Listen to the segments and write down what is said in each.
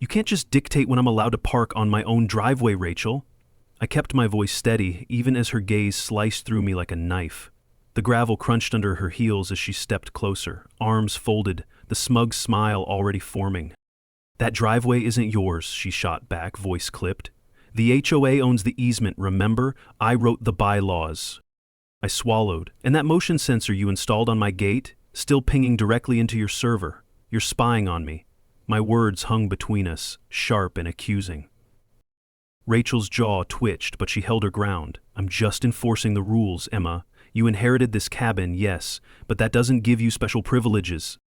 You can't just dictate when I'm allowed to park on my own driveway, Rachel. I kept my voice steady, even as her gaze sliced through me like a knife. The gravel crunched under her heels as she stepped closer, arms folded, the smug smile already forming. That driveway isn't yours, she shot back, voice clipped. The HOA owns the easement, remember? I wrote the bylaws. I swallowed. And that motion sensor you installed on my gate? Still pinging directly into your server. You're spying on me. My words hung between us, sharp and accusing. Rachel's jaw twitched, but she held her ground. I'm just enforcing the rules, Emma. You inherited this cabin, yes, but that doesn't give you special privileges.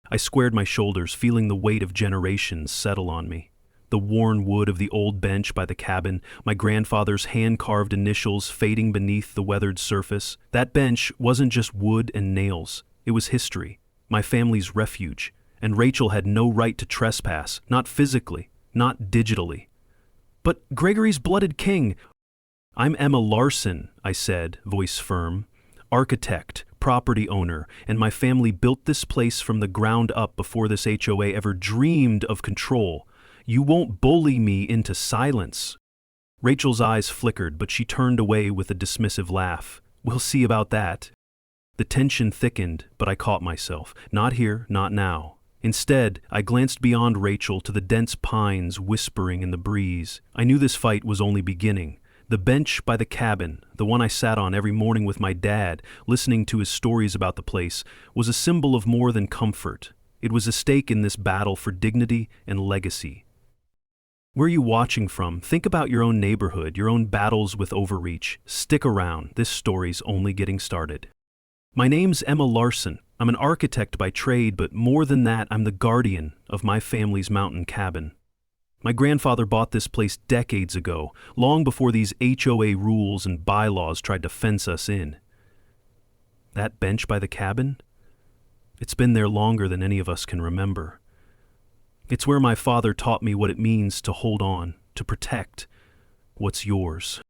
I squared my shoulders, feeling the weight of generations settle on me. The worn wood of the old bench by the cabin, my grandfather's hand-carved initials fading beneath the weathered surface. That bench wasn't just wood and nails. It was history, my family's refuge, and Rachel had no right to trespass, not physically, not digitally. But Gregory's blooded king. I'm Emma Larson, I said, voice firm. Architect, property owner, and my family built this place from the ground up before this HOA ever dreamed of control. You won't bully me into silence. Rachel's eyes flickered, but she turned away with a dismissive laugh. We'll see about that. The tension thickened, but I caught myself. Not here, not now. Instead, I glanced beyond Rachel to the dense pines whispering in the breeze. I knew this fight was only beginning. The bench by the cabin, the one I sat on every morning with my dad, listening to his stories about the place, was a symbol of more than comfort. It was a stake in this battle for dignity and legacy. Where are you watching from? Think about your own neighborhood, your own battles with overreach. Stick around, this story's only getting started. My name's Emma Larson. I'm an architect by trade, but more than that, I'm the guardian of my family's mountain cabin. My grandfather bought this place decades ago, long before these HOA rules and bylaws tried to fence us in. That bench by the cabin? It's been there longer than any of us can remember. It's where my father taught me what it means to hold on, to protect what's yours.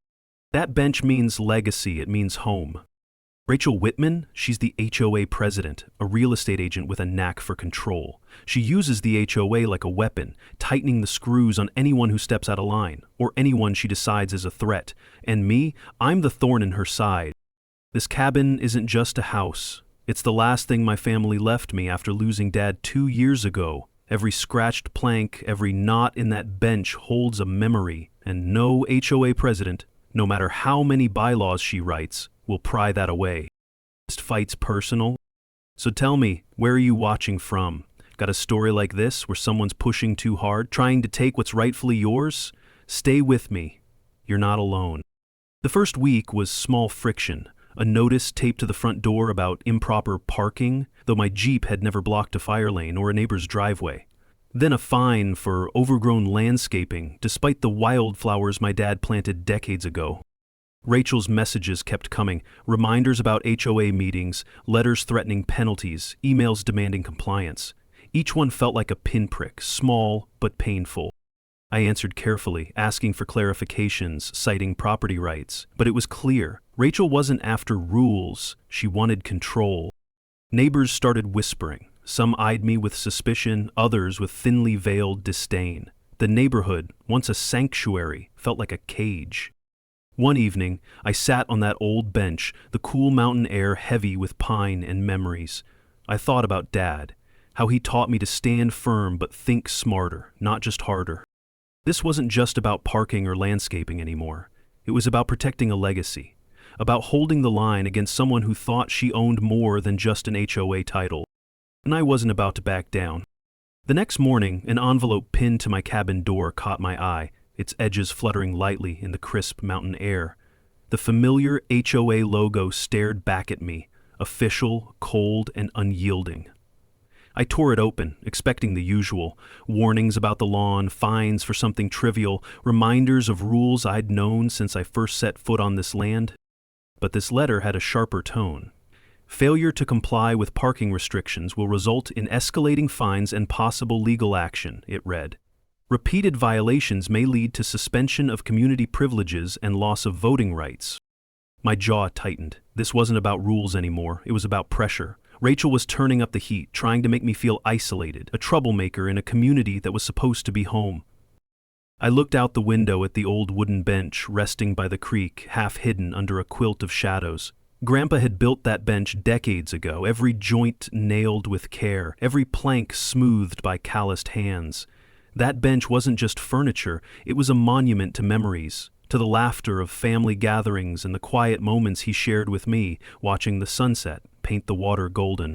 That bench means legacy, it means home. Rachel Whitman, she's the HOA president, a real estate agent with a knack for control. She uses the HOA like a weapon, tightening the screws on anyone who steps out of line, or anyone she decides is a threat. And me, I'm the thorn in her side. This cabin isn't just a house. It's the last thing my family left me after losing Dad 2 years ago. Every scratched plank, every knot in that bench holds a memory, and no HOA president, no matter how many bylaws she writes, will pry that away. This fight's personal. So tell me, where are you watching from? Got a story like this where someone's pushing too hard, trying to take what's rightfully yours? Stay with me. You're not alone. The first week was small friction. A notice taped to the front door about improper parking, though my Jeep had never blocked a fire lane or a neighbor's driveway. Then a fine for overgrown landscaping, despite the wildflowers my dad planted decades ago. Rachel's messages kept coming, reminders about HOA meetings, letters threatening penalties, emails demanding compliance. Each one felt like a pinprick, small but painful. I answered carefully, asking for clarifications, citing property rights. But it was clear, Rachel wasn't after rules, she wanted control. Neighbors started whispering. Some eyed me with suspicion, others with thinly veiled disdain. The neighborhood, once a sanctuary, felt like a cage. One evening, I sat on that old bench, the cool mountain air heavy with pine and memories. I thought about Dad, how he taught me to stand firm but think smarter, not just harder. This wasn't just about parking or landscaping anymore. It was about protecting a legacy, about holding the line against someone who thought she owned more than just an HOA title. And I wasn't about to back down. The next morning, an envelope pinned to my cabin door caught my eye, its edges fluttering lightly in the crisp mountain air. The familiar HOA logo stared back at me, official, cold, and unyielding. I tore it open, expecting the usual, warnings about the lawn, fines for something trivial, reminders of rules I'd known since I first set foot on this land. But this letter had a sharper tone. Failure to comply with parking restrictions will result in escalating fines and possible legal action, it read. Repeated violations may lead to suspension of community privileges and loss of voting rights. My jaw tightened. This wasn't about rules anymore. It was about pressure. Rachel was turning up the heat, trying to make me feel isolated, a troublemaker in a community that was supposed to be home. I looked out the window at the old wooden bench resting by the creek, half hidden under a quilt of shadows. Grandpa had built that bench decades ago, every joint nailed with care, every plank smoothed by calloused hands. That bench wasn't just furniture, it was a monument to memories, to the laughter of family gatherings and the quiet moments he shared with me, watching the sunset paint the water golden.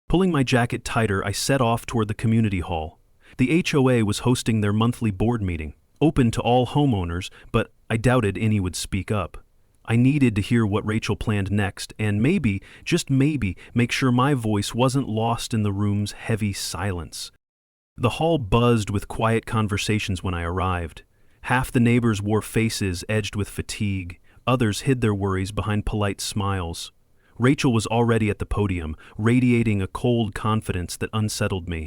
Pulling my jacket tighter, I set off toward the community hall. The HOA was hosting their monthly board meeting, open to all homeowners, but I doubted any would speak up. I needed to hear what Rachel planned next, and maybe, just maybe, make sure my voice wasn't lost in the room's heavy silence. The hall buzzed with quiet conversations when I arrived. Half the neighbors wore faces edged with fatigue, others hid their worries behind polite smiles. Rachel was already at the podium, radiating a cold confidence that unsettled me.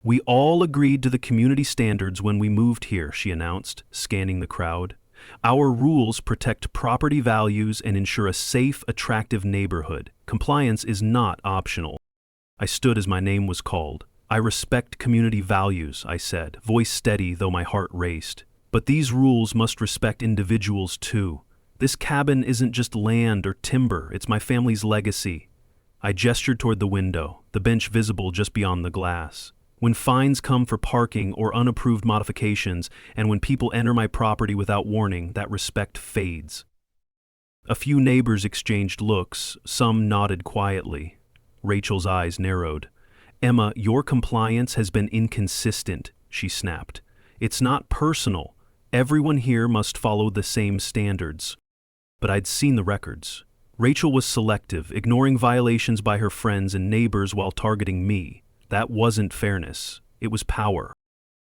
"We all agreed to the community standards when we moved here," she announced, scanning the crowd. "Our rules protect property values and ensure a safe, attractive neighborhood. Compliance is not optional." I stood as my name was called. "I respect community values," I said, voice steady though my heart raced. "But these rules must respect individuals too. This cabin isn't just land or timber, it's my family's legacy." I gestured toward the window, the bench visible just beyond the glass. "When fines come for parking or unapproved modifications, and when people enter my property without warning, that respect fades." A few neighbors exchanged looks, some nodded quietly. Rachel's eyes narrowed. "Emma, your compliance has been inconsistent," she snapped. "It's not personal. Everyone here must follow the same standards." But I'd seen the records. Rachel was selective, ignoring violations by her friends and neighbors while targeting me. That wasn't fairness. It was power.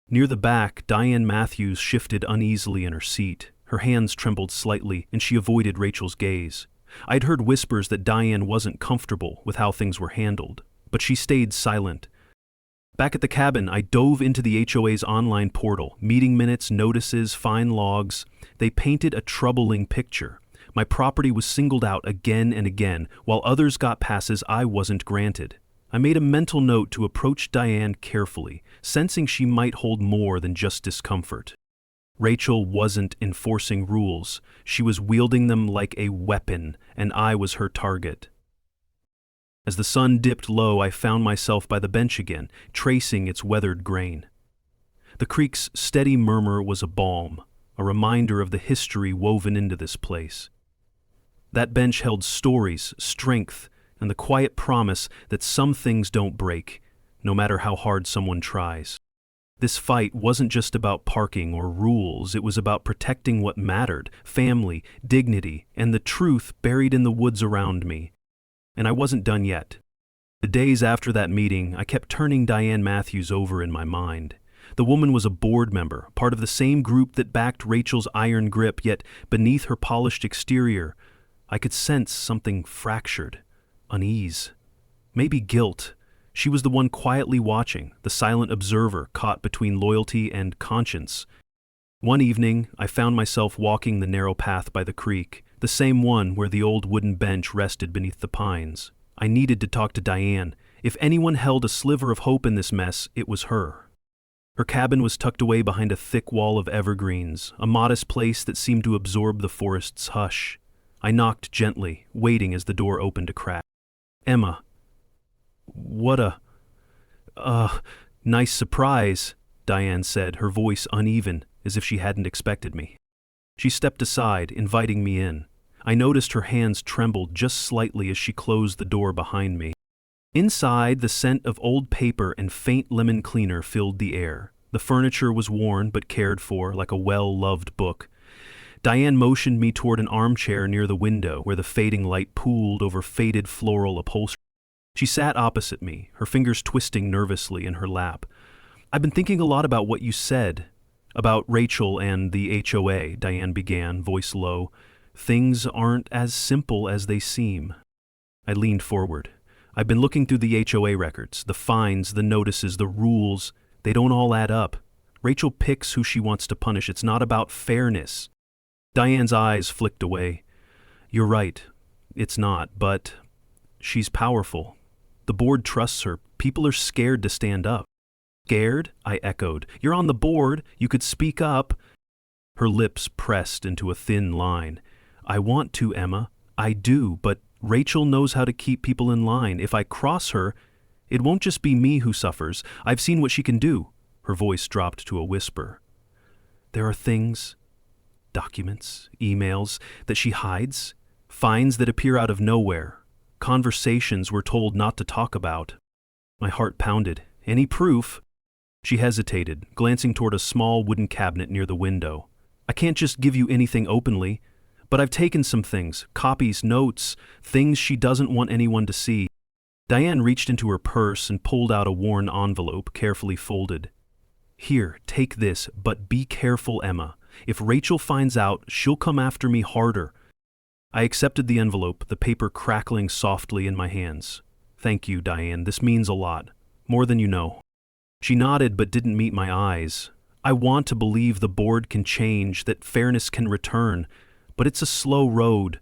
Near the back, Diane Matthews shifted uneasily in her seat. Her hands trembled slightly, and she avoided Rachel's gaze. I'd heard whispers that Diane wasn't comfortable with how things were handled, but she stayed silent. Back at the cabin, I dove into the HOA's online portal. Meeting minutes, notices, fine logs. They painted a troubling picture. My property was singled out again and again, while others got passes I wasn't granted. I made a mental note to approach Diane carefully, sensing she might hold more than just discomfort. Rachel wasn't enforcing rules. She was wielding them like a weapon, and I was her target. As the sun dipped low, I found myself by the bench again, tracing its weathered grain. The creek's steady murmur was a balm, a reminder of the history woven into this place. That bench held stories, strength, and the quiet promise that some things don't break, no matter how hard someone tries. This fight wasn't just about parking or rules, it was about protecting what mattered, family, dignity, and the truth buried in the woods around me. And I wasn't done yet. The days after that meeting, I kept turning Diane Matthews over in my mind. The woman was a board member, part of the same group that backed Rachel's iron grip, yet beneath her polished exterior, I could sense something fractured. Unease. Maybe guilt. She was the one quietly watching, the silent observer caught between loyalty and conscience. One evening, I found myself walking the narrow path by the creek, the same one where the old wooden bench rested beneath the pines. I needed to talk to Diane. If anyone held a sliver of hope in this mess, it was her. Her cabin was tucked away behind a thick wall of evergreens, a modest place that seemed to absorb the forest's hush. I knocked gently, waiting as the door opened a crack. "Emma." "What a nice surprise," Diane said, her voice uneven, as if she hadn't expected me. She stepped aside, inviting me in. I noticed her hands trembled just slightly as she closed the door behind me. Inside, the scent of old paper and faint lemon cleaner filled the air. The furniture was worn but cared for, like a well-loved book. Diane motioned me toward an armchair near the window, where the fading light pooled over faded floral upholstery. She sat opposite me, her fingers twisting nervously in her lap. "I've been thinking a lot about what you said. About Rachel and the HOA," Diane began, voice low. "Things aren't as simple as they seem." I leaned forward. "I've been looking through the HOA records, the fines, the notices, the rules. They don't all add up. Rachel picks who she wants to punish. It's not about fairness." Diane's eyes flicked away. "You're right. It's not, but she's powerful. The board trusts her. People are scared to stand up. Scared? I echoed. You're on the board. You could speak up. Her lips pressed into a thin line. I want to, Emma. I do, but Rachel knows how to keep people in line. If I cross her, it won't just be me who suffers. I've seen what she can do. Her voice dropped to a whisper. There are things, documents, emails, that she hides, finds that appear out of nowhere, conversations we're told not to talk about. My heart pounded. Any proof? She hesitated, glancing toward a small wooden cabinet near the window. I can't just give you anything openly, but I've taken some things, copies, notes, things she doesn't want anyone to see. Diane reached into her purse and pulled out a worn envelope, carefully folded. Here, take this, but be careful, Emma. If Rachel finds out, she'll come after me harder. I accepted the envelope, the paper crackling softly in my hands. Thank you, Diane. This means a lot. More than you know. She nodded but didn't meet my eyes. I want to believe the board can change, that fairness can return, but it's a slow road,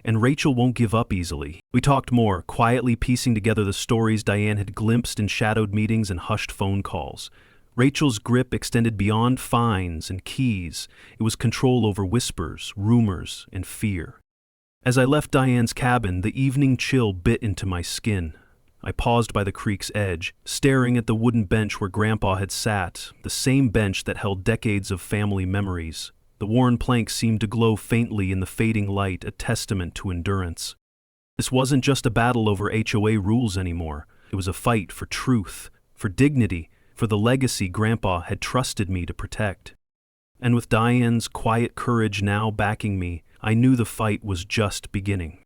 and Rachel won't give up easily. We talked more, quietly piecing together the stories Diane had glimpsed in shadowed meetings and hushed phone calls. Rachel's grip extended beyond fines and keys. It was control over whispers, rumors, and fear. As I left Diane's cabin, the evening chill bit into my skin. I paused by the creek's edge, staring at the wooden bench where Grandpa had sat, the same bench that held decades of family memories. The worn planks seemed to glow faintly in the fading light, a testament to endurance. This wasn't just a battle over HOA rules anymore. It was a fight for truth, for dignity, for the legacy Grandpa had trusted me to protect. And with Diane's quiet courage now backing me, I knew the fight was just beginning.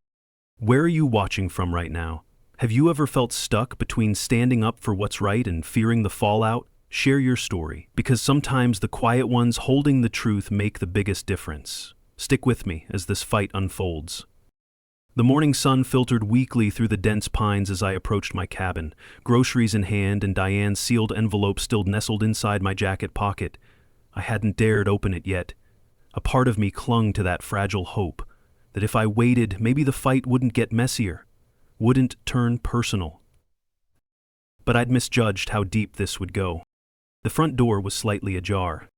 Where are you watching from right now? Have you ever felt stuck between standing up for what's right and fearing the fallout? Share your story, because sometimes the quiet ones holding the truth make the biggest difference. Stick with me as this fight unfolds. The morning sun filtered weakly through the dense pines as I approached my cabin, groceries in hand and Diane's sealed envelope still nestled inside my jacket pocket. I hadn't dared open it yet. A part of me clung to that fragile hope, that if I waited, maybe the fight wouldn't get messier, wouldn't turn personal. But I'd misjudged how deep this would go. The front door was slightly ajar.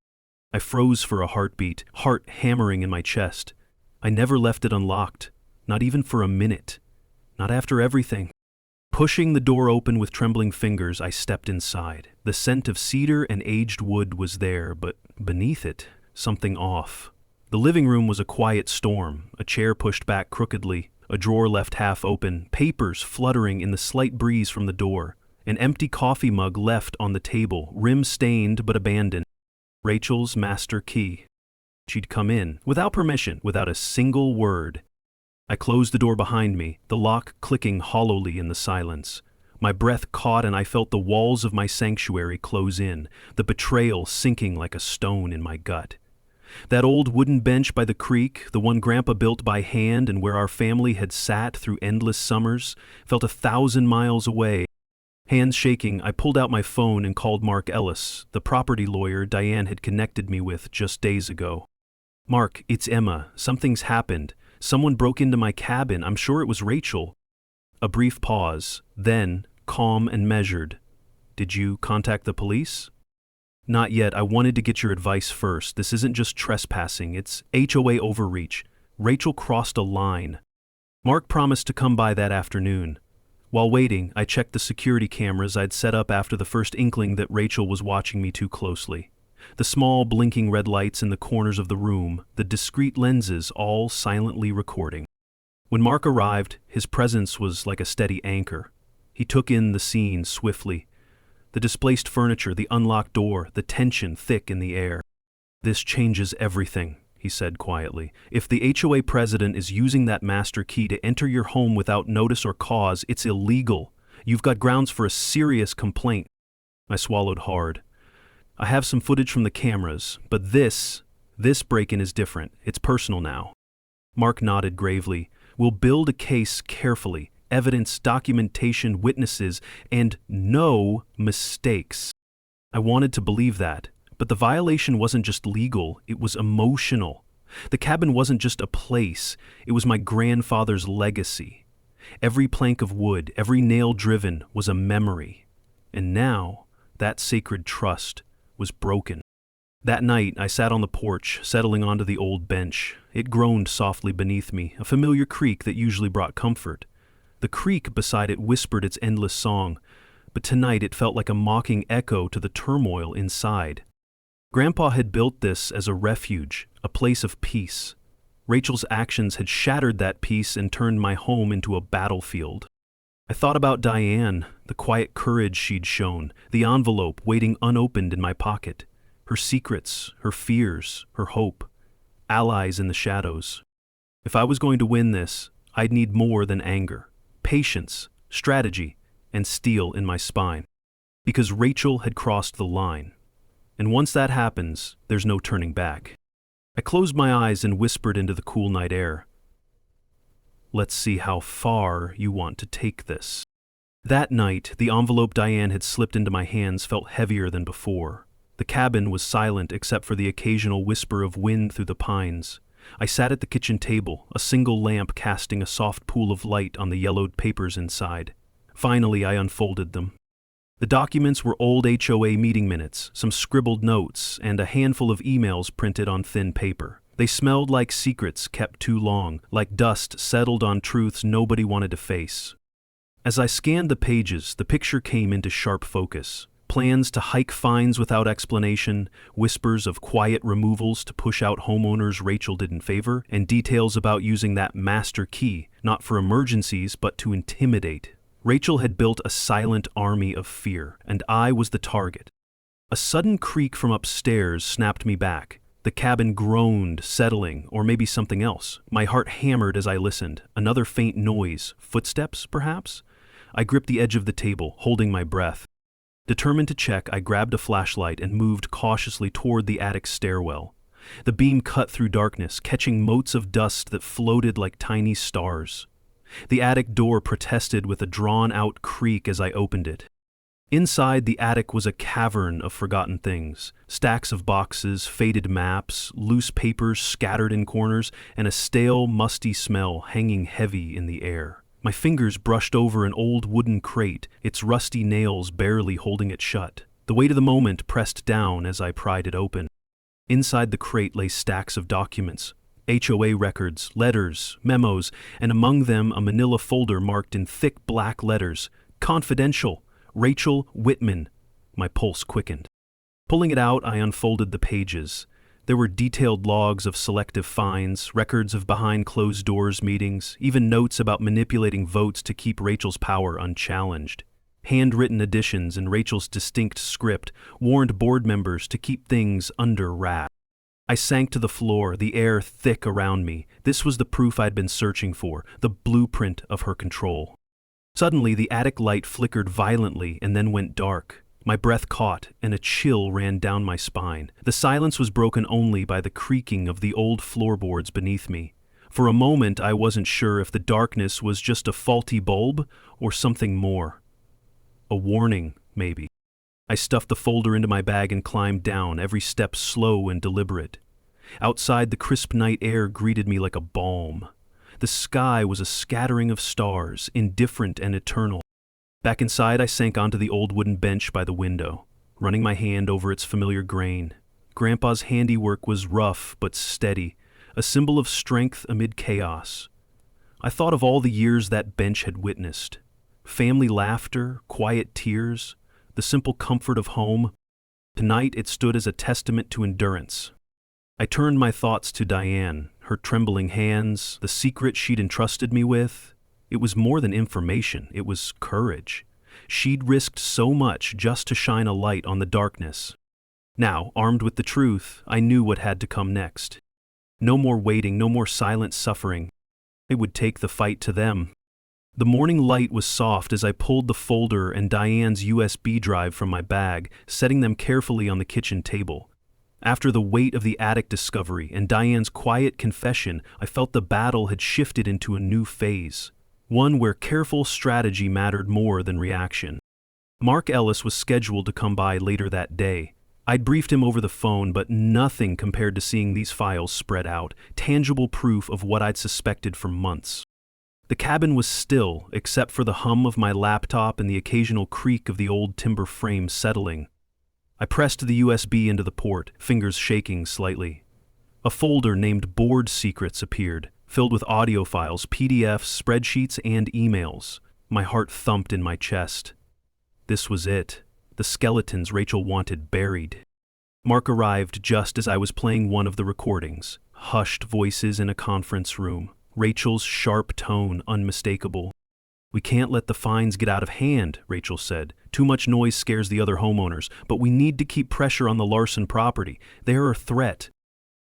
I froze for a heartbeat, heart hammering in my chest. I never left it unlocked, not even for a minute, not after everything. Pushing the door open with trembling fingers, I stepped inside. The scent of cedar and aged wood was there, but beneath it, something off. The living room was a quiet storm, a chair pushed back crookedly, a drawer left half open, papers fluttering in the slight breeze from the door. An empty coffee mug left on the table, rim stained but abandoned. Rachel's master key. She'd come in, without permission, without a single word. I closed the door behind me, the lock clicking hollowly in the silence. My breath caught and I felt the walls of my sanctuary close in, the betrayal sinking like a stone in my gut. That old wooden bench by the creek, the one Grandpa built by hand and where our family had sat through endless summers, felt 1,000 miles away. Hands shaking, I pulled out my phone and called Mark Ellis, the property lawyer Diane had connected me with just days ago. Mark, it's Emma. Something's happened. Someone broke into my cabin. I'm sure it was Rachel. A brief pause, then, calm and measured. Did you contact the police? Not yet. I wanted to get your advice first. This isn't just trespassing. It's HOA overreach. Rachel crossed a line. Mark promised to come by that afternoon. While waiting, I checked the security cameras I'd set up after the first inkling that Rachel was watching me too closely. The small blinking red lights in the corners of the room, the discreet lenses all silently recording. When Mark arrived, his presence was like a steady anchor. He took in the scene swiftly. The displaced furniture, the unlocked door, the tension thick in the air. This changes everything, he said quietly. If the HOA president is using that master key to enter your home without notice or cause, it's illegal. You've got grounds for a serious complaint. I swallowed hard. I have some footage from the cameras, but this break-in is different. It's personal now. Mark nodded gravely. We'll build a case carefully. Evidence, documentation, witnesses, and no mistakes. I wanted to believe that. But the violation wasn't just legal, it was emotional. The cabin wasn't just a place, it was my grandfather's legacy. Every plank of wood, every nail driven was a memory. And now, that sacred trust was broken. That night, I sat on the porch, settling onto the old bench. It groaned softly beneath me, a familiar creak that usually brought comfort. The creek beside it whispered its endless song, but tonight it felt like a mocking echo to the turmoil inside. Grandpa had built this as a refuge, a place of peace. Rachel's actions had shattered that peace and turned my home into a battlefield. I thought about Diane, the quiet courage she'd shown, the envelope waiting unopened in my pocket, her secrets, her fears, her hope, allies in the shadows. If I was going to win this, I'd need more than anger, patience, strategy, and steel in my spine. Because Rachel had crossed the line. And once that happens, there's no turning back. I closed my eyes and whispered into the cool night air. Let's see how far you want to take this. That night, the envelope Diane had slipped into my hands felt heavier than before. The cabin was silent except for the occasional whisper of wind through the pines. I sat at the kitchen table, a single lamp casting a soft pool of light on the yellowed papers inside. Finally, I unfolded them. The documents were old HOA meeting minutes, some scribbled notes, and a handful of emails printed on thin paper. They smelled like secrets kept too long, like dust settled on truths nobody wanted to face. As I scanned the pages, the picture came into sharp focus. Plans to hike fines without explanation, whispers of quiet removals to push out homeowners Rachel didn't favor, and details about using that master key, not for emergencies, but to intimidate. Rachel had built a silent army of fear, and I was the target. A sudden creak from upstairs snapped me back. The cabin groaned, settling, or maybe something else. My heart hammered as I listened. Another faint noise. Footsteps, perhaps? I gripped the edge of the table, holding my breath. Determined to check, I grabbed a flashlight and moved cautiously toward the attic stairwell. The beam cut through darkness, catching motes of dust that floated like tiny stars. The attic door protested with a drawn-out creak as I opened it. Inside, the attic was a cavern of forgotten things. Stacks of boxes, faded maps, loose papers scattered in corners, and a stale, musty smell hanging heavy in the air. My fingers brushed over an old wooden crate, its rusty nails barely holding it shut. The weight of the moment pressed down as I pried it open. Inside the crate lay stacks of documents. HOA records, letters, memos, and among them a manila folder marked in thick black letters, "Confidential, Rachel Whitman." My pulse quickened. Pulling it out, I unfolded the pages. There were detailed logs of selective fines, records of behind-closed-doors meetings, even notes about manipulating votes to keep Rachel's power unchallenged. Handwritten additions in Rachel's distinct script warned board members to keep things under wraps. I sank to the floor, the air thick around me. This was the proof I'd been searching for, the blueprint of her control. Suddenly, the attic light flickered violently and then went dark. My breath caught, and a chill ran down my spine. The silence was broken only by the creaking of the old floorboards beneath me. For a moment, I wasn't sure if the darkness was just a faulty bulb or something more. A warning, maybe. I stuffed the folder into my bag and climbed down, every step slow and deliberate. Outside, the crisp night air greeted me like a balm. The sky was a scattering of stars, indifferent and eternal. Back inside, I sank onto the old wooden bench by the window, running my hand over its familiar grain. Grandpa's handiwork was rough but steady, a symbol of strength amid chaos. I thought of all the years that bench had witnessed. Family laughter, quiet tears, the simple comfort of home. Tonight it stood as a testament to endurance. I turned my thoughts to Diane, her trembling hands, the secret she'd entrusted me with. It was more than information, it was courage. She'd risked so much just to shine a light on the darkness. Now, armed with the truth, I knew what had to come next. No more waiting, no more silent suffering. It would take the fight to them. The morning light was soft as I pulled the folder and Diane's USB drive from my bag, setting them carefully on the kitchen table. After the weight of the attic discovery and Diane's quiet confession, I felt the battle had shifted into a new phase, one where careful strategy mattered more than reaction. Mark Ellis was scheduled to come by later that day. I'd briefed him over the phone, but nothing compared to seeing these files spread out, tangible proof of what I'd suspected for months. The cabin was still, except for the hum of my laptop and the occasional creak of the old timber frame settling. I pressed the USB into the port, fingers shaking slightly. A folder named Board Secrets appeared, filled with audio files, PDFs, spreadsheets, and emails. My heart thumped in my chest. This was it. The skeletons Rachel wanted buried. Mark arrived just as I was playing one of the recordings. Hushed voices in a conference room. Rachel's sharp tone unmistakable. "We can't let the fines get out of hand," Rachel said. "Too much noise scares the other homeowners, but we need to keep pressure on the Larson property. They are a threat."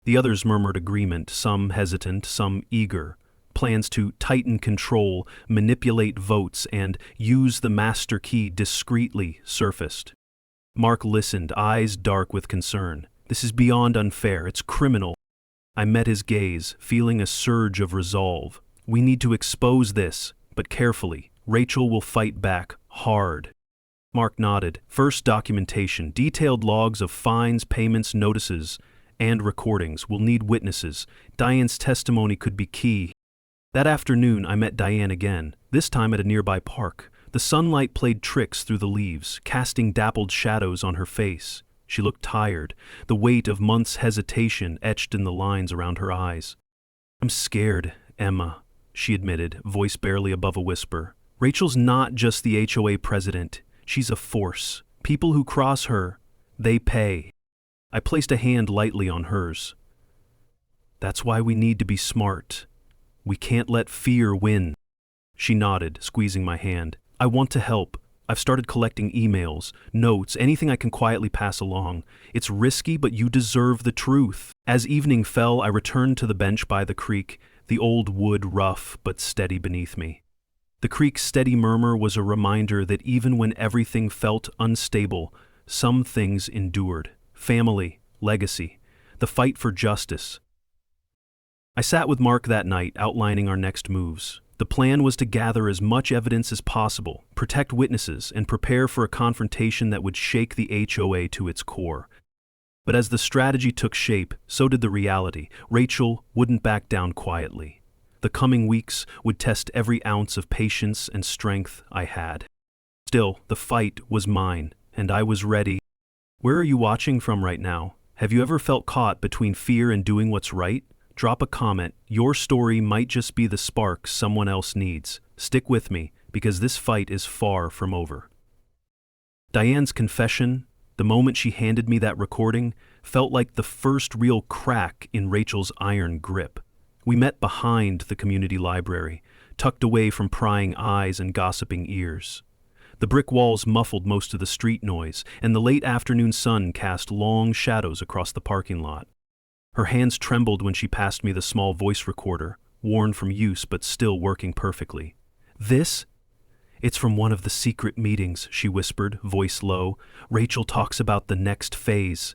The others murmured agreement, some hesitant, some eager. Plans to tighten control, manipulate votes, and use the master key discreetly surfaced. Mark listened, eyes dark with concern. "This is beyond unfair. It's criminal." I met his gaze, feeling a surge of resolve. "We need to expose this, but carefully. Rachel will fight back hard." Mark nodded. "First, documentation, detailed logs of fines, payments, notices, and recordings. We'll need witnesses. Diane's testimony could be key." That afternoon, I met Diane again, this time at a nearby park. The sunlight played tricks through the leaves, casting dappled shadows on her face. She looked tired, the weight of months' hesitation etched in the lines around her eyes. "I'm scared, Emma," she admitted, voice barely above a whisper. "Rachel's not just the HOA president. She's a force. People who cross her, they pay." I placed a hand lightly on hers. "That's why we need to be smart. We can't let fear win." She nodded, squeezing my hand. "I want to help. I've started collecting emails, notes, anything I can quietly pass along. It's risky, but you deserve the truth." As evening fell, I returned to the bench by the creek, the old wood rough but steady beneath me. The creek's steady murmur was a reminder that even when everything felt unstable, some things endured. Family, legacy, the fight for justice. I sat with Mark that night, outlining our next moves. The plan was to gather as much evidence as possible, protect witnesses, and prepare for a confrontation that would shake the HOA to its core. But as the strategy took shape, so did the reality. Rachel wouldn't back down quietly. The coming weeks would test every ounce of patience and strength I had. Still, the fight was mine, and I was ready. Where are you watching from right now? Have you ever felt caught between fear and doing what's right? Drop a comment. Your story might just be the spark someone else needs. Stick with me, because this fight is far from over. Diane's confession, the moment she handed me that recording, felt like the first real crack in Rachel's iron grip. We met behind the community library, tucked away from prying eyes and gossiping ears. The brick walls muffled most of the street noise, and the late afternoon sun cast long shadows across the parking lot. Her hands trembled when she passed me the small voice recorder, worn from use but still working perfectly. "This? It's from one of the secret meetings," she whispered, voice low. "Rachel talks about the next phase."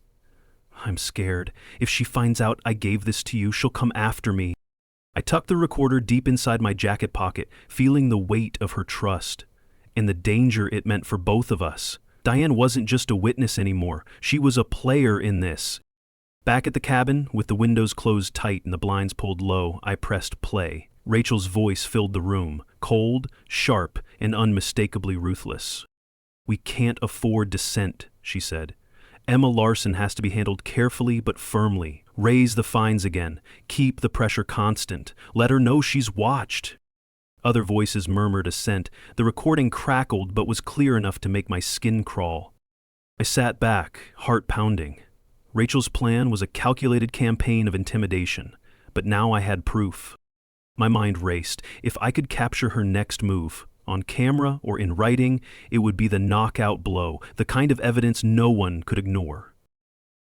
"I'm scared. If she finds out I gave this to you, she'll come after me." I tucked the recorder deep inside my jacket pocket, feeling the weight of her trust, and the danger it meant for both of us. Diane wasn't just a witness anymore. She was a player in this. Back at the cabin, with the windows closed tight and the blinds pulled low, I pressed play. Rachel's voice filled the room, cold, sharp, and unmistakably ruthless. "We can't afford dissent," she said. "Emma Larson has to be handled carefully but firmly. Raise the fines again. Keep the pressure constant. Let her know she's watched." Other voices murmured assent. The recording crackled but was clear enough to make my skin crawl. I sat back, heart pounding. Rachel's plan was a calculated campaign of intimidation, but now I had proof. My mind raced. If I could capture her next move, on camera or in writing, it would be the knockout blow, the kind of evidence no one could ignore.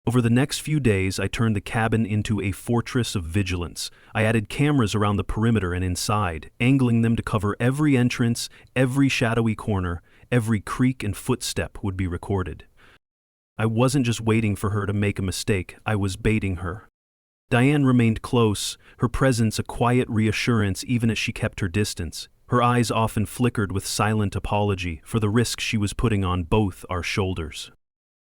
Over the next few days, I turned the cabin into a fortress of vigilance. I added cameras around the perimeter and inside, angling them to cover every entrance, every shadowy corner, every creak and footstep would be recorded. I wasn't just waiting for her to make a mistake, I was baiting her. Diane remained close, her presence a quiet reassurance even as she kept her distance. Her eyes often flickered with silent apology for the risk she was putting on both our shoulders.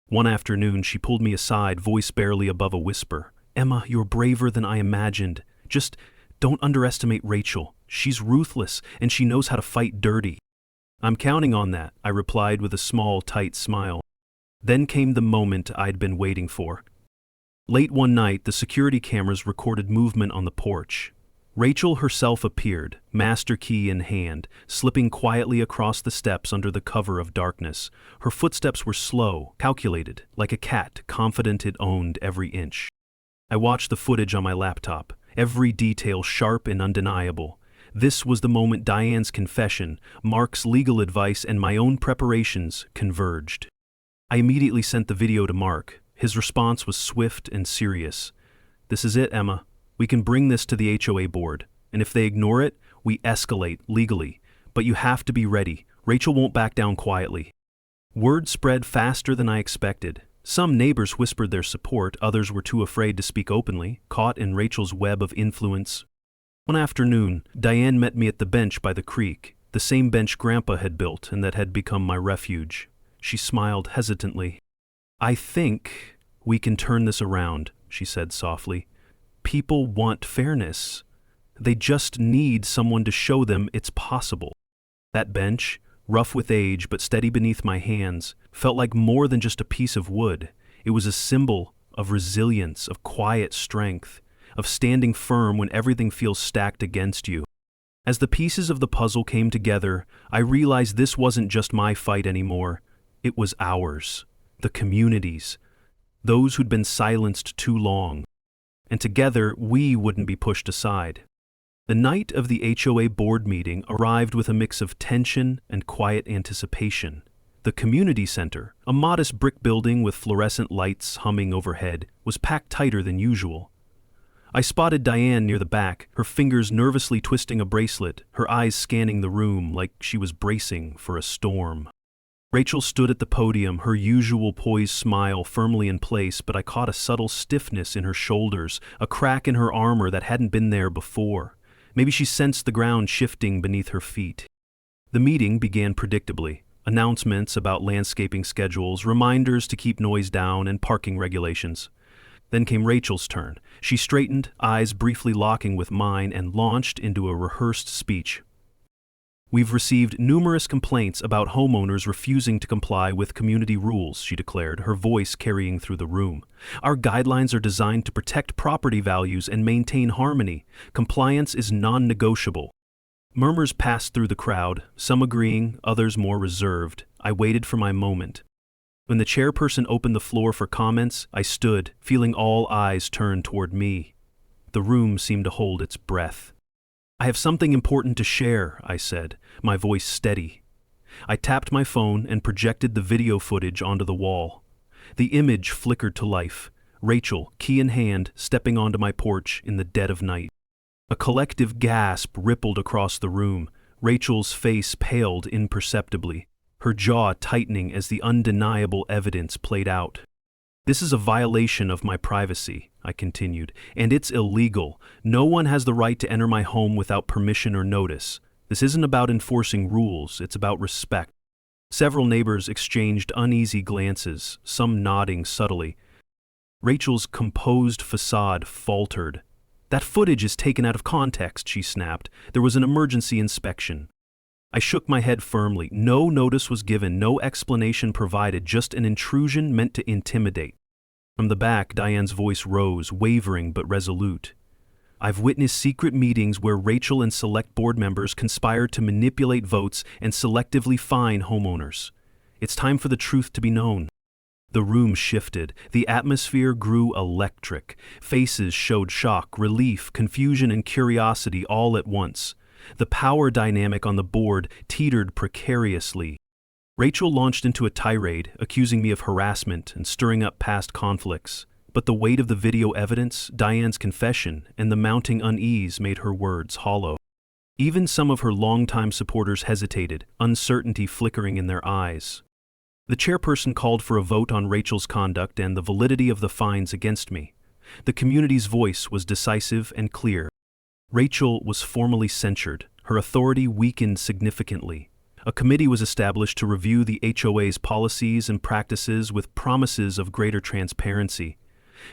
One afternoon, she pulled me aside, voice barely above a whisper. "Emma, you're braver than I imagined. Just don't underestimate Rachel. She's ruthless, and she knows how to fight dirty." "I'm counting on that," I replied with a small, tight smile. Then came the moment I'd been waiting for. Late one night, the security cameras recorded movement on the porch. Rachel herself appeared, master key in hand, slipping quietly across the steps under the cover of darkness. Her footsteps were slow, calculated, like a cat, confident it owned every inch. I watched the footage on my laptop, every detail sharp and undeniable. This was the moment Diane's confession, Mark's legal advice, and my own preparations converged. I immediately sent the video to Mark. His response was swift and serious. "This is it, Emma. We can bring this to the HOA board, and if they ignore it, we escalate legally. But you have to be ready. Rachel won't back down quietly." Word spread faster than I expected. Some neighbors whispered their support, others were too afraid to speak openly, caught in Rachel's web of influence. One afternoon, Diane met me at the bench by the creek, the same bench Grandpa had built and that had become my refuge. She smiled hesitantly. "I think we can turn this around," she said softly. "People want fairness. They just need someone to show them it's possible." That bench, rough with age but steady beneath my hands, felt like more than just a piece of wood. It was a symbol of resilience, of quiet strength, of standing firm when everything feels stacked against you. As the pieces of the puzzle came together, I realized this wasn't just my fight anymore. It was ours, the community's, those who'd been silenced too long. And together, we wouldn't be pushed aside. The night of the HOA board meeting arrived with a mix of tension and quiet anticipation. The community center, a modest brick building with fluorescent lights humming overhead, was packed tighter than usual. I spotted Diane near the back, her fingers nervously twisting a bracelet, her eyes scanning the room like she was bracing for a storm. Rachel stood at the podium, her usual poised smile firmly in place, but I caught a subtle stiffness in her shoulders, a crack in her armor that hadn't been there before. Maybe she sensed the ground shifting beneath her feet. The meeting began predictably. Announcements about landscaping schedules, reminders to keep noise down, and parking regulations. Then came Rachel's turn. She straightened, eyes briefly locking with mine, and launched into a rehearsed speech. "We've received numerous complaints about homeowners refusing to comply with community rules," she declared, her voice carrying through the room. "Our guidelines are designed to protect property values and maintain harmony. Compliance is non-negotiable." Murmurs passed through the crowd, some agreeing, others more reserved. I waited for my moment. When the chairperson opened the floor for comments, I stood, feeling all eyes turn toward me. The room seemed to hold its breath. "I have something important to share," I said, my voice steady. I tapped my phone and projected the video footage onto the wall. The image flickered to life, Rachel, key in hand, stepping onto my porch in the dead of night. A collective gasp rippled across the room. Rachel's face paled imperceptibly, her jaw tightening as the undeniable evidence played out. "This is a violation of my privacy," I continued, "and it's illegal. No one has the right to enter my home without permission or notice. This isn't about enforcing rules, it's about respect." Several neighbors exchanged uneasy glances, some nodding subtly. Rachel's composed facade faltered. "That footage is taken out of context," she snapped. "There was an emergency inspection." I shook my head firmly. No notice was given, no explanation provided, just an intrusion meant to intimidate. From the back, Diane's voice rose, wavering but resolute. "I've witnessed secret meetings where Rachel and select board members conspired to manipulate votes and selectively fine homeowners. It's time for the truth to be known." The room shifted. The atmosphere grew electric. Faces showed shock, relief, confusion, and curiosity all at once. The power dynamic on the board teetered precariously. Rachel launched into a tirade, accusing me of harassment and stirring up past conflicts. But the weight of the video evidence, Diane's confession, and the mounting unease made her words hollow. Even some of her longtime supporters hesitated, uncertainty flickering in their eyes. The chairperson called for a vote on Rachel's conduct and the validity of the fines against me. The community's voice was decisive and clear. Rachel was formally censured. Her authority weakened significantly. A committee was established to review the HOA's policies and practices with promises of greater transparency.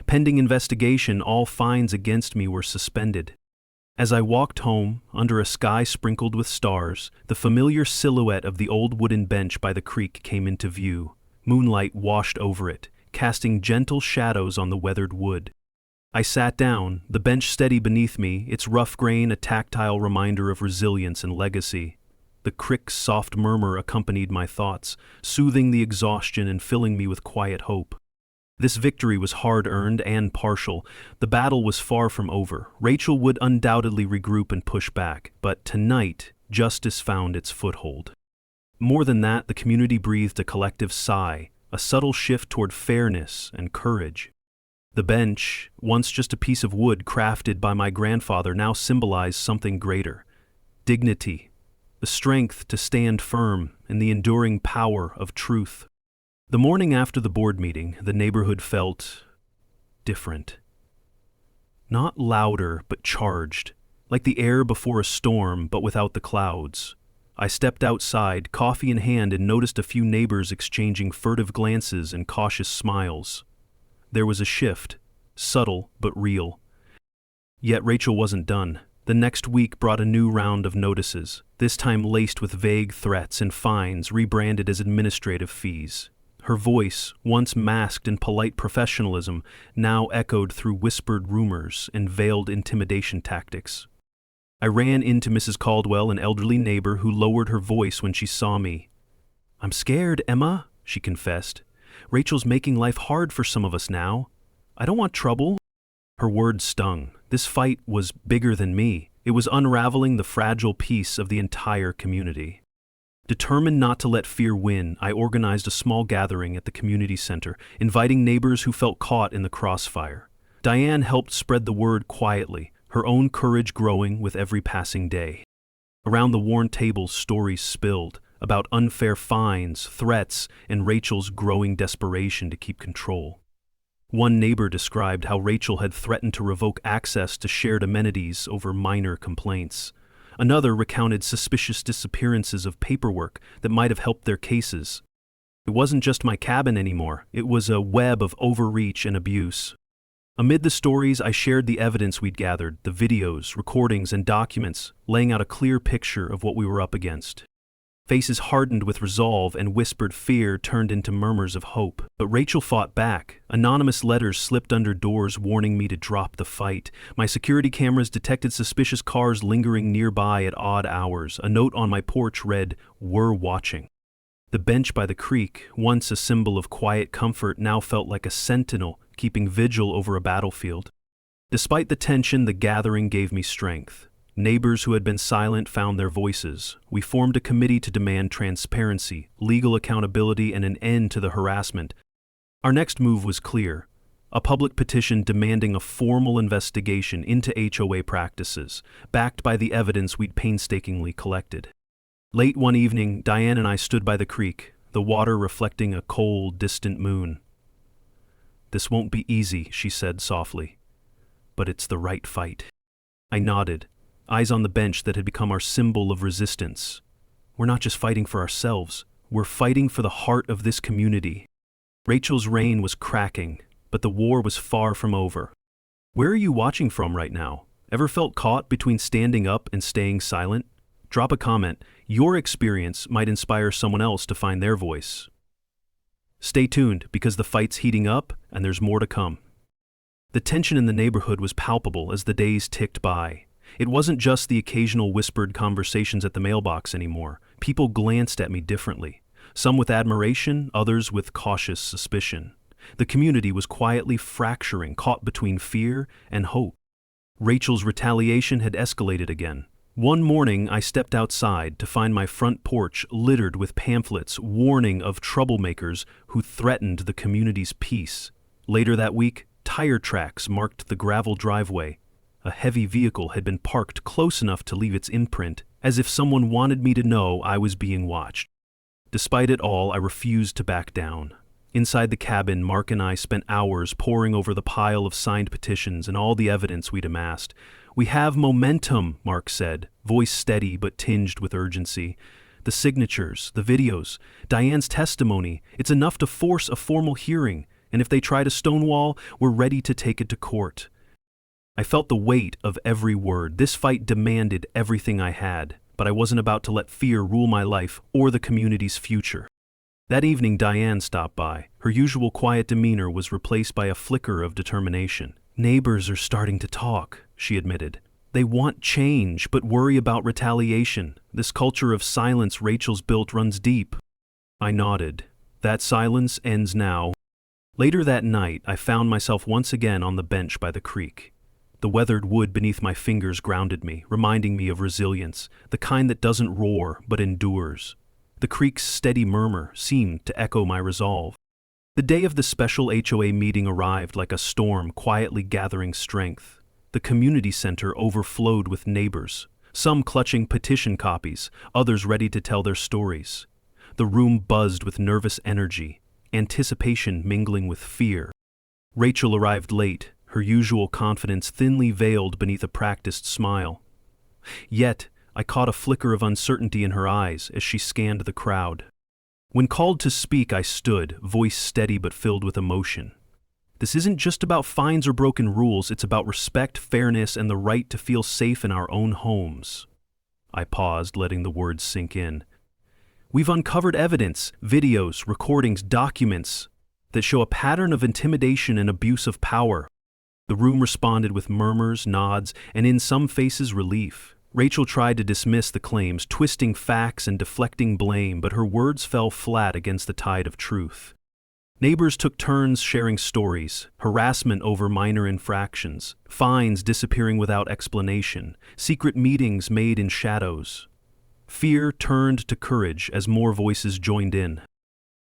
Pending investigation, all fines against me were suspended. As I walked home, under a sky sprinkled with stars, the familiar silhouette of the old wooden bench by the creek came into view. Moonlight washed over it, casting gentle shadows on the weathered wood. I sat down, the bench steady beneath me, its rough grain a tactile reminder of resilience and legacy. The crick's soft murmur accompanied my thoughts, soothing the exhaustion and filling me with quiet hope. This victory was hard-earned and partial. The battle was far from over. Rachel would undoubtedly regroup and push back, but tonight, justice found its foothold. More than that, the community breathed a collective sigh, a subtle shift toward fairness and courage. The bench, once just a piece of wood crafted by my grandfather, now symbolized something greater: dignity, the strength to stand firm, and the enduring power of truth. The morning after the board meeting, the neighborhood felt different. Not louder, but charged, like the air before a storm, but without the clouds. I stepped outside, coffee in hand, and noticed a few neighbors exchanging furtive glances and cautious smiles. There was a shift, subtle but real. Yet Rachel wasn't done. The next week brought a new round of notices, this time laced with vague threats and fines rebranded as administrative fees. Her voice, once masked in polite professionalism, now echoed through whispered rumors and veiled intimidation tactics. I ran into Mrs. Caldwell, an elderly neighbor who lowered her voice when she saw me. "I'm scared, Emma," she confessed. "Rachel's making life hard for some of us now. I don't want trouble." Her words stung. This fight was bigger than me. It was unraveling the fragile peace of the entire community. Determined not to let fear win, I organized a small gathering at the community center, inviting neighbors who felt caught in the crossfire. Diane helped spread the word quietly, her own courage growing with every passing day. Around the worn tables, stories spilled about unfair fines, threats, and Rachel's growing desperation to keep control. One neighbor described how Rachel had threatened to revoke access to shared amenities over minor complaints. Another recounted suspicious disappearances of paperwork that might have helped their cases. It wasn't just my cabin anymore. It was a web of overreach and abuse. Amid the stories, I shared the evidence we'd gathered, the videos, recordings, and documents, laying out a clear picture of what we were up against. Faces hardened with resolve and whispered fear turned into murmurs of hope. But Rachel fought back. Anonymous letters slipped under doors warning me to drop the fight. My security cameras detected suspicious cars lingering nearby at odd hours. A note on my porch read, "We're watching." The bench by the creek, once a symbol of quiet comfort, now felt like a sentinel keeping vigil over a battlefield. Despite the tension, the gathering gave me strength. Neighbors who had been silent found their voices. We formed a committee to demand transparency, legal accountability, and an end to the harassment. Our next move was clear: a public petition demanding a formal investigation into HOA practices, backed by the evidence we'd painstakingly collected. Late one evening, Diane and I stood by the creek, the water reflecting a cold, distant moon. "This won't be easy," she said softly, "but it's the right fight." I nodded, eyes on the bench that had become our symbol of resistance. We're not just fighting for ourselves, we're fighting for the heart of this community. Rachel's reign was cracking, but the war was far from over. Where are you watching from right now? Ever felt caught between standing up and staying silent? Drop a comment. Your experience might inspire someone else to find their voice. Stay tuned, because the fight's heating up and there's more to come. The tension in the neighborhood was palpable as the days ticked by. It wasn't just the occasional whispered conversations at the mailbox anymore. People glanced at me differently, some with admiration, others with cautious suspicion. The community was quietly fracturing, caught between fear and hope. Rachel's retaliation had escalated again. One morning, I stepped outside to find my front porch littered with pamphlets warning of troublemakers who threatened the community's peace. Later that week, tire tracks marked the gravel driveway. A heavy vehicle had been parked close enough to leave its imprint, as if someone wanted me to know I was being watched. Despite it all, I refused to back down. Inside the cabin, Mark and I spent hours poring over the pile of signed petitions and all the evidence we'd amassed. "We have momentum," Mark said, voice steady but tinged with urgency. "The signatures, the videos, Diane's testimony, it's enough to force a formal hearing, and if they try to stonewall, we're ready to take it to court." I felt the weight of every word. This fight demanded everything I had, but I wasn't about to let fear rule my life or the community's future. That evening, Diane stopped by. Her usual quiet demeanor was replaced by a flicker of determination. "Neighbors are starting to talk," she admitted. "They want change, but worry about retaliation. This culture of silence Rachel's built runs deep." I nodded. That silence ends now. Later that night, I found myself once again on the bench by the creek. The weathered wood beneath my fingers grounded me, reminding me of resilience, the kind that doesn't roar but endures. The creek's steady murmur seemed to echo my resolve. The day of the special HOA meeting arrived like a storm quietly gathering strength. The community center overflowed with neighbors, some clutching petition copies, others ready to tell their stories. The room buzzed with nervous energy, anticipation mingling with fear. Rachel arrived late, her usual confidence thinly veiled beneath a practiced smile. Yet, I caught a flicker of uncertainty in her eyes as she scanned the crowd. When called to speak, I stood, voice steady but filled with emotion. This isn't just about fines or broken rules, it's about respect, fairness, and the right to feel safe in our own homes. I paused, letting the words sink in. We've uncovered evidence, videos, recordings, documents that show a pattern of intimidation and abuse of power. The room responded with murmurs, nods, and in some faces relief. Rachel tried to dismiss the claims, twisting facts and deflecting blame, but her words fell flat against the tide of truth. Neighbors took turns sharing stories, harassment over minor infractions, fines disappearing without explanation, secret meetings made in shadows. Fear turned to courage as more voices joined in.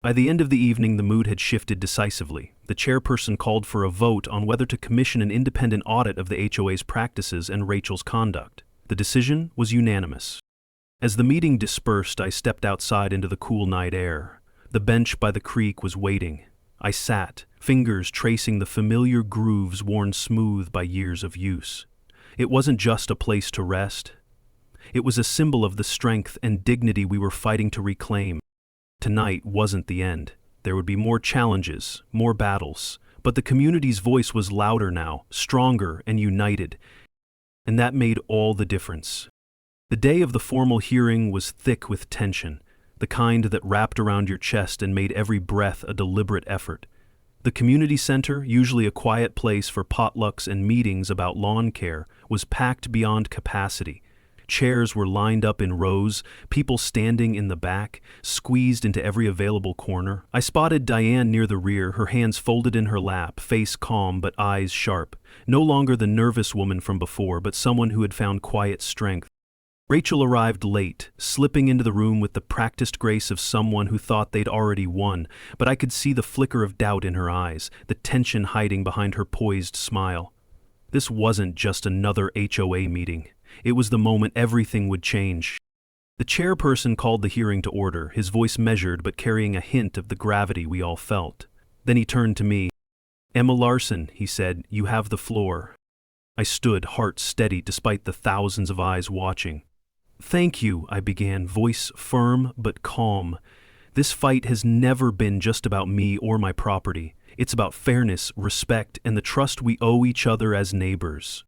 By the end of the evening, the mood had shifted decisively. The chairperson called for a vote on whether to commission an independent audit of the HOA's practices and Rachel's conduct. The decision was unanimous. As the meeting dispersed, I stepped outside into the cool night air. The bench by the creek was waiting. I sat, fingers tracing the familiar grooves worn smooth by years of use. It wasn't just a place to rest. It was a symbol of the strength and dignity we were fighting to reclaim. Tonight wasn't the end. There would be more challenges, more battles, but the community's voice was louder now, stronger and united. And that made all the difference. The day of the formal hearing was thick with tension, the kind that wrapped around your chest and made every breath a deliberate effort. The community center, usually a quiet place for potlucks and meetings about lawn care, was packed beyond capacity. Chairs were lined up in rows, people standing in the back, squeezed into every available corner. I spotted Diane near the rear, her hands folded in her lap, face calm but eyes sharp. No longer the nervous woman from before, but someone who had found quiet strength. Rachel arrived late, slipping into the room with the practiced grace of someone who thought they'd already won, but I could see the flicker of doubt in her eyes, the tension hiding behind her poised smile. This wasn't just another HOA meeting. It was the moment everything would change. The chairperson called the hearing to order, his voice measured but carrying a hint of the gravity we all felt. Then he turned to me. "Emma Larson," he said, "you have the floor." I stood, heart steady despite the thousands of eyes watching. "Thank you," I began, voice firm but calm. "This fight has never been just about me or my property. It's about fairness, respect, and the trust we owe each other as neighbors."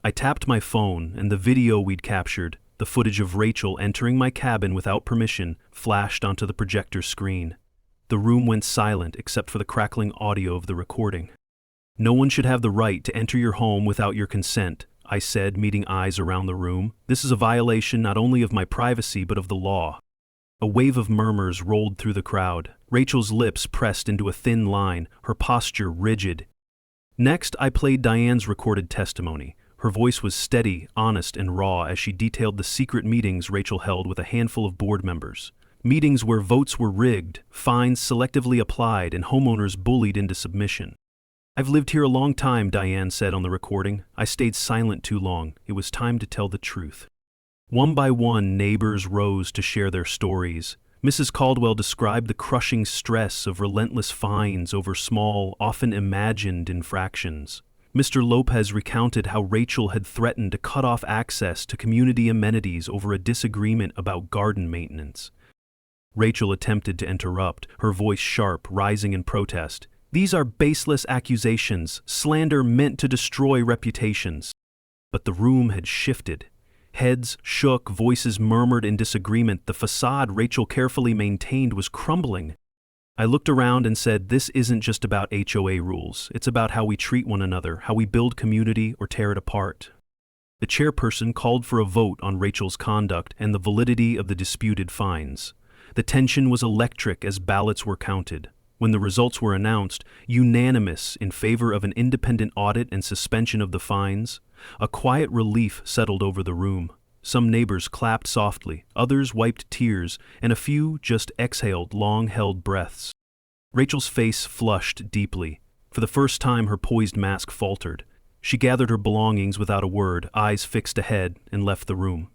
I tapped my phone, and the video we'd captured, the footage of Rachel entering my cabin without permission, flashed onto the projector screen. The room went silent except for the crackling audio of the recording. "No one should have the right to enter your home without your consent," I said, meeting eyes around the room. "This is a violation not only of my privacy but of the law." A wave of murmurs rolled through the crowd. Rachel's lips pressed into a thin line, her posture rigid. Next, I played Diane's recorded testimony. Her voice was steady, honest, and raw as she detailed the secret meetings Rachel held with a handful of board members. Meetings where votes were rigged, fines selectively applied, and homeowners bullied into submission. "I've lived here a long time," Diane said on the recording. "I stayed silent too long. It was time to tell the truth." One by one, neighbors rose to share their stories. Mrs. Caldwell described the crushing stress of relentless fines over small, often imagined infractions. Mr. Lopez recounted how Rachel had threatened to cut off access to community amenities over a disagreement about garden maintenance. Rachel attempted to interrupt, her voice sharp, rising in protest. These are baseless accusations, slander meant to destroy reputations. But the room had shifted. Heads shook, voices murmured in disagreement. The facade Rachel carefully maintained was crumbling. I looked around and said, this isn't just about HOA rules. It's about how we treat one another, how we build community or tear it apart. The chairperson called for a vote on Rachel's conduct and the validity of the disputed fines. The tension was electric as ballots were counted. When the results were announced, unanimous in favor of an independent audit and suspension of the fines, a quiet relief settled over the room. Some neighbors clapped softly, others wiped tears, and a few just exhaled long-held breaths. Rachel's face flushed deeply. For the first time, her poised mask faltered. She gathered her belongings without a word, eyes fixed ahead, and left the room.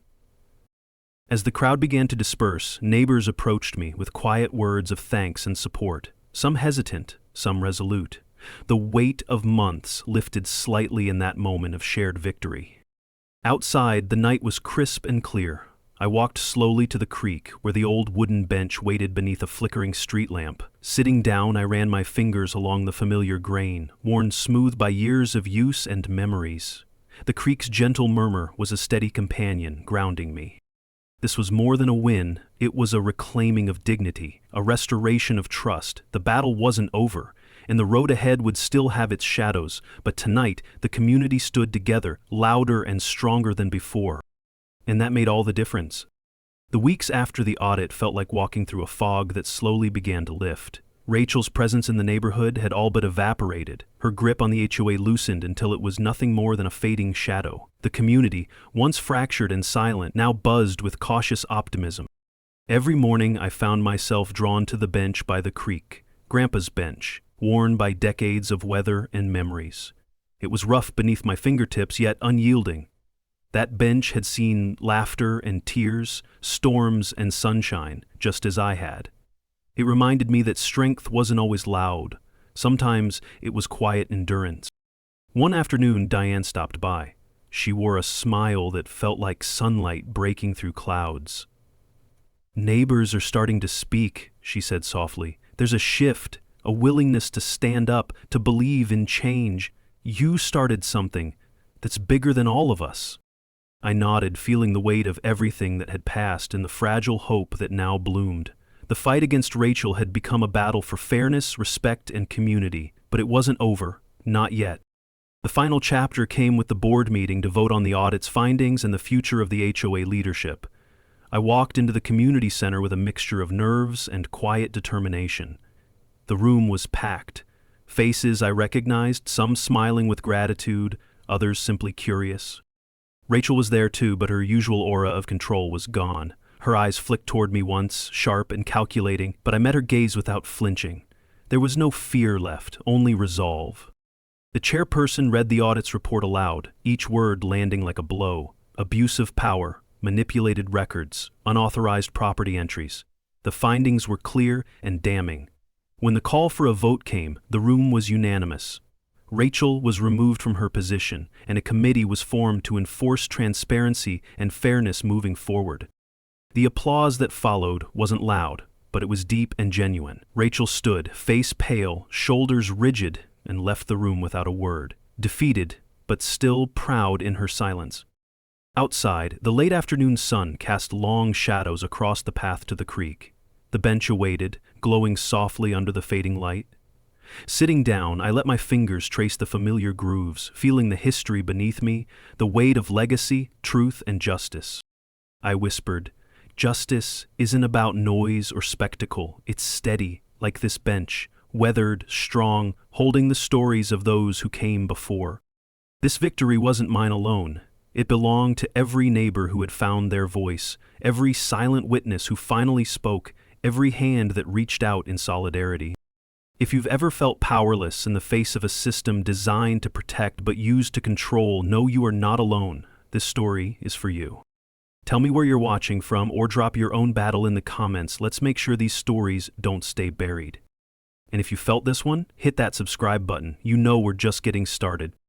As the crowd began to disperse, neighbors approached me with quiet words of thanks and support, some hesitant, some resolute. The weight of months lifted slightly in that moment of shared victory. Outside, the night was crisp and clear. I walked slowly to the creek, where the old wooden bench waited beneath a flickering street lamp. Sitting down, I ran my fingers along the familiar grain, worn smooth by years of use and memories. The creek's gentle murmur was a steady companion, grounding me. This was more than a win, it was a reclaiming of dignity, a restoration of trust. The battle wasn't over, and the road ahead would still have its shadows, but tonight the community stood together, louder and stronger than before. And that made all the difference. The weeks after the audit felt like walking through a fog that slowly began to lift. Rachel's presence in the neighborhood had all but evaporated. Her grip on the HOA loosened until it was nothing more than a fading shadow. The community, once fractured and silent, now buzzed with cautious optimism. Every morning I found myself drawn to the bench by the creek, Grandpa's bench, worn by decades of weather and memories. It was rough beneath my fingertips, yet unyielding. That bench had seen laughter and tears, storms and sunshine, just as I had. It reminded me that strength wasn't always loud. Sometimes it was quiet endurance. One afternoon, Diane stopped by. She wore a smile that felt like sunlight breaking through clouds. "Neighbors are starting to speak," she said softly. "There's a shift, a willingness to stand up, to believe in change. You started something that's bigger than all of us." I nodded, feeling the weight of everything that had passed and the fragile hope that now bloomed. The fight against Rachel had become a battle for fairness, respect, and community, but it wasn't over, not yet. The final chapter came with the board meeting to vote on the audit's findings and the future of the HOA leadership. I walked into the community center with a mixture of nerves and quiet determination. The room was packed. Faces I recognized, some smiling with gratitude, others simply curious. Rachel was there too, but her usual aura of control was gone. Her eyes flicked toward me once, sharp and calculating, but I met her gaze without flinching. There was no fear left, only resolve. The chairperson read the audit's report aloud, each word landing like a blow. Abuse of power, manipulated records, unauthorized property entries. The findings were clear and damning. When the call for a vote came, the room was unanimous. Rachel was removed from her position, and a committee was formed to enforce transparency and fairness moving forward. The applause that followed wasn't loud, but it was deep and genuine. Rachel stood, face pale, shoulders rigid, and left the room without a word, defeated, but still proud in her silence. Outside, the late afternoon sun cast long shadows across the path to the creek. The bench awaited, glowing softly under the fading light. Sitting down, I let my fingers trace the familiar grooves, feeling the history beneath me, the weight of legacy, truth, and justice. I whispered, "Justice isn't about noise or spectacle. It's steady, like this bench, weathered, strong, holding the stories of those who came before." This victory wasn't mine alone. It belonged to every neighbor who had found their voice, every silent witness who finally spoke, every hand that reached out in solidarity. If you've ever felt powerless in the face of a system designed to protect but used to control, know you are not alone. This story is for you. Tell me where you're watching from or drop your own battle in the comments. Let's make sure these stories don't stay buried. And if you felt this one, hit that subscribe button. You know we're just getting started.